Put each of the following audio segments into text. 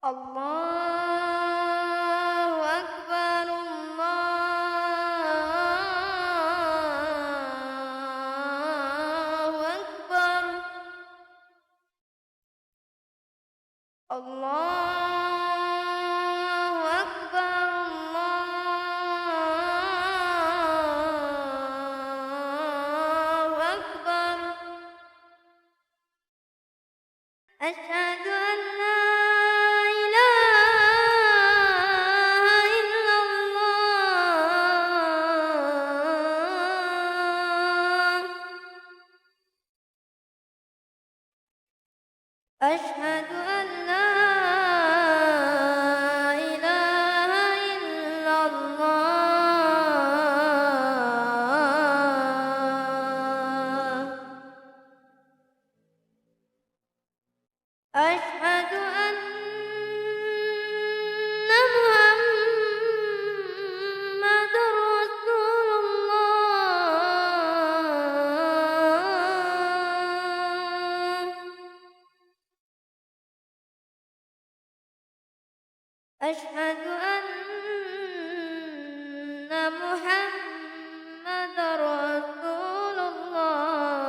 الله أكبر الله أكبر الله أكبر الله أكبر أشهد أن لا إله إلا الله أشهد أن لا إله إلا الله أشهد أن محمد رسول الله أشهد أن محمد رسول الله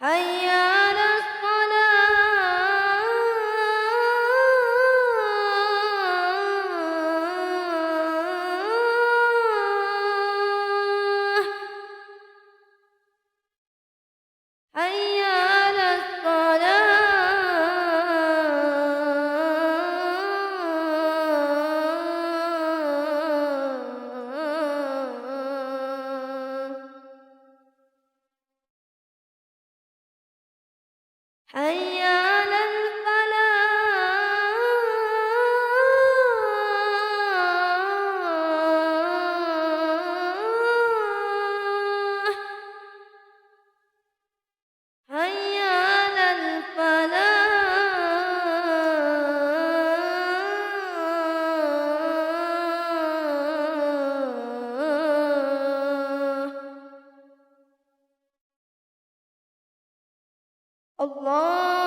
حي على الصلاة حي على الصلاة حي على الفلاح حي على الفلاح الله